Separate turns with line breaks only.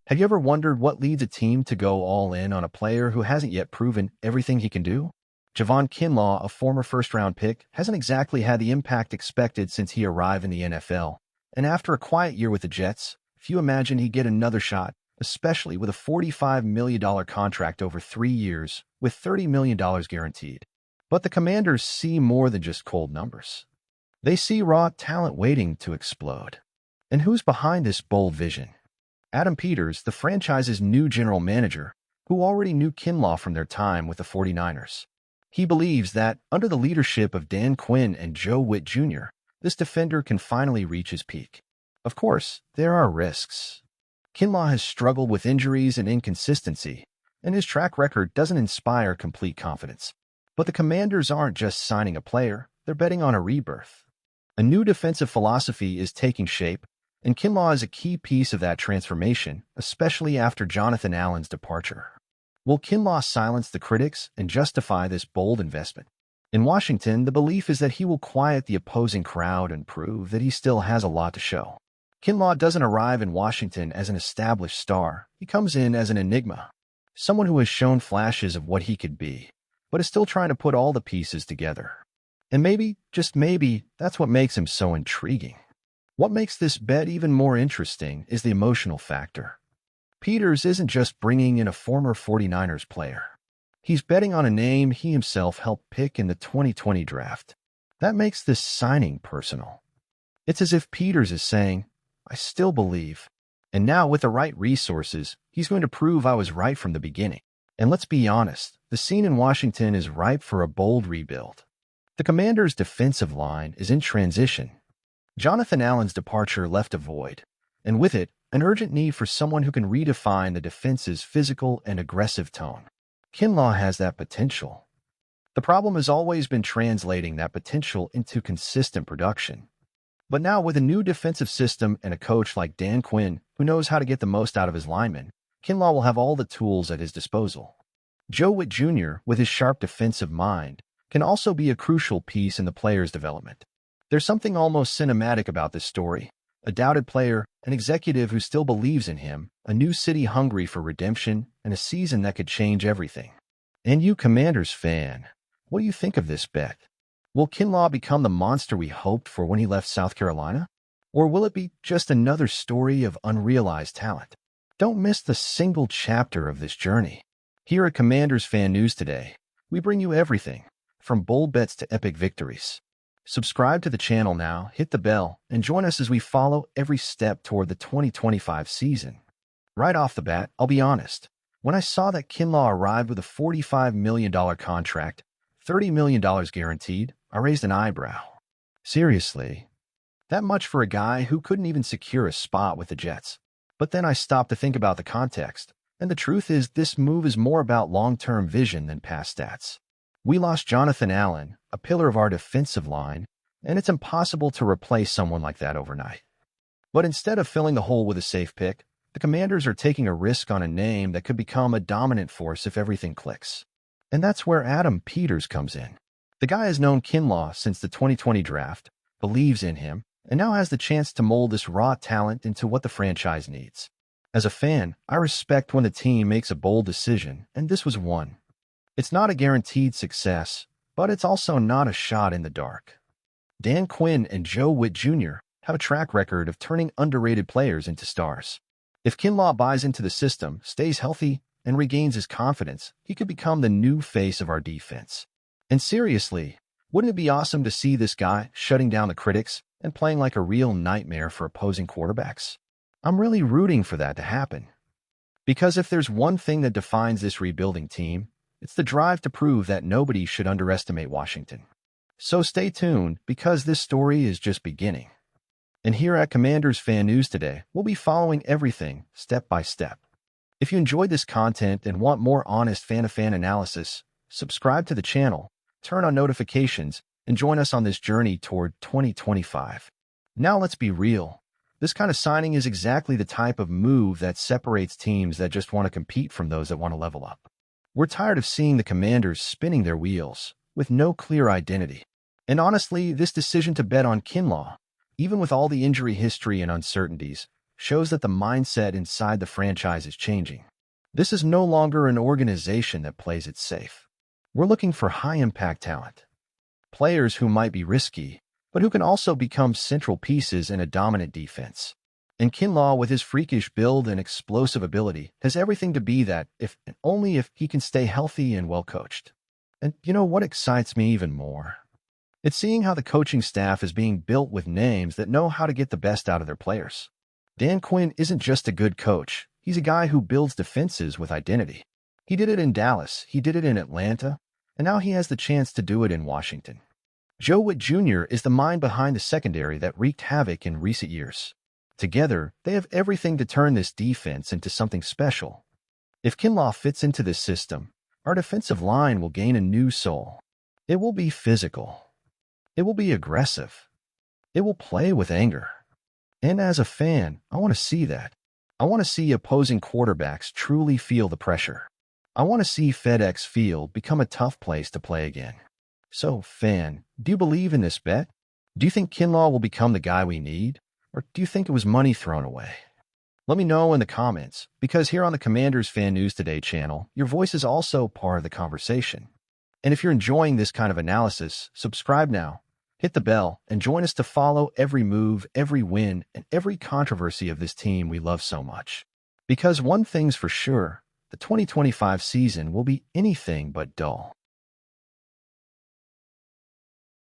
Have you ever wondered what leads a team to go all in on a player who hasn't yet proven everything he can do? Javon Kinlaw, a former first-round pick, hasn't exactly had the impact expected since he arrived in the NFL. And after a quiet year with the Jets, few imagined he'd get another shot, especially with a $45 million contract over 3 years, with $30 million guaranteed. But the Commanders see more than just cold numbers. They see raw talent waiting to explode. And who's behind this bold vision? Adam Peters, the franchise's new general manager, who already knew Kinlaw from their time with the 49ers. He believes that, under the leadership of Dan Quinn and Joe Witt Jr., this defender can finally reach his peak. Of course, there are risks. Kinlaw has struggled with injuries and inconsistency, and his track record doesn't inspire complete confidence. But the Commanders aren't just signing a player, they're betting on a rebirth. A new defensive philosophy is taking shape, and Kinlaw is a key piece of that transformation, especially after Jonathan Allen's departure. Will Kinlaw silence the critics and justify this bold investment? In Washington, the belief is that he will quiet the opposing crowd and prove that he still has a lot to show. Kinlaw doesn't arrive in Washington as an established star. He comes in as an enigma, someone who has shown flashes of what he could be, but is still trying to put all the pieces together. And maybe, just maybe, that's what makes him so intriguing. What makes this bet even more interesting is the emotional factor. Peters isn't just bringing in a former 49ers player. He's betting on a name he himself helped pick in the 2020 draft. That makes this signing personal. It's as if Peters is saying, I still believe. And now, with the right resources, he's going to prove I was right from the beginning. And let's be honest, the scene in Washington is ripe for a bold rebuild. The Commanders' defensive line is in transition. Jonathan Allen's departure left a void, and with it, an urgent need for someone who can redefine the defense's physical and aggressive tone. Kinlaw has that potential. The problem has always been translating that potential into consistent production. But now, with a new defensive system and a coach like Dan Quinn, who knows how to get the most out of his linemen, Kinlaw will have all the tools at his disposal. Joe Witt Jr., with his sharp defensive mind, can also be a crucial piece in the player's development. There's something almost cinematic about this story. A doubted player, an executive who still believes in him, a new city hungry for redemption, and a season that could change everything. And you, Commanders fan, what do you think of this bet? Will Kinlaw become the monster we hoped for when he left South Carolina? Or will it be just another story of unrealized talent? Don't miss the single chapter of this journey. Here at Commanders Fan News Today, we bring you everything, from bold bets to epic victories. Subscribe to the channel now, hit the bell, and join us as we follow every step toward the 2025 season. Right off the bat, I'll be honest. When I saw that Kinlaw arrived with a $45 million contract, $30 million guaranteed, I raised an eyebrow. Seriously? That much for a guy who couldn't even secure a spot with the Jets. But then I stopped to think about the context, and the truth is this move is more about long-term vision than past stats. We lost Jonathan Allen, a pillar of our defensive line, and it's impossible to replace someone like that overnight. But instead of filling the hole with a safe pick, the Commanders are taking a risk on a name that could become a dominant force if everything clicks. And that's where Adam Peters comes in. The guy has known Kinlaw since the 2020 draft, believes in him, and now has the chance to mold this raw talent into what the franchise needs. As a fan, I respect when the team makes a bold decision, and this was one. It's not a guaranteed success, but it's also not a shot in the dark. Dan Quinn and Joe Witt Jr. have a track record of turning underrated players into stars. If Kinlaw buys into the system, stays healthy, and regains his confidence, he could become the new face of our defense. And seriously, wouldn't it be awesome to see this guy shutting down the critics and playing like a real nightmare for opposing quarterbacks? I'm really rooting for that to happen. Because if there's one thing that defines this rebuilding team, it's the drive to prove that nobody should underestimate Washington. So stay tuned, because this story is just beginning. And here at Commanders Fan News Today, we'll be following everything step by step. If you enjoyed this content and want more honest fan-to-fan analysis, subscribe to the channel, turn on notifications, and join us on this journey toward 2025. Now let's be real. This kind of signing is exactly the type of move that separates teams that just want to compete from those that want to level up. We're tired of seeing the Commanders spinning their wheels with no clear identity. And honestly, this decision to bet on Kinlaw, even with all the injury history and uncertainties, shows that the mindset inside the franchise is changing. This is no longer an organization that plays it safe. We're looking for high-impact talent. Players who might be risky, but who can also become central pieces in a dominant defense. And Kinlaw, with his freakish build and explosive ability, has everything to be that if and only if he can stay healthy and well-coached. And you know what excites me even more? It's seeing how the coaching staff is being built with names that know how to get the best out of their players. Dan Quinn isn't just a good coach. He's a guy who builds defenses with identity. He did it in Dallas, he did it in Atlanta, and now he has the chance to do it in Washington. Joe Witt Jr. is the mind behind the secondary that wreaked havoc in recent years. Together, they have everything to turn this defense into something special. If Kinlaw fits into this system, our defensive line will gain a new soul. It will be physical. It will be aggressive. It will play with anger. And as a fan, I want to see that. I want to see opposing quarterbacks truly feel the pressure. I want to see FedEx Field become a tough place to play again. So, fan, do you believe in this bet? Do you think Kinlaw will become the guy we need? Or do you think it was money thrown away? Let me know in the comments, because here on the Commanders Fan News Today channel, your voice is also part of the conversation. And if you're enjoying this kind of analysis, subscribe now, hit the bell, and join us to follow every move, every win, and every controversy of this team we love so much. Because one thing's for sure, the 2025 season will be anything but dull.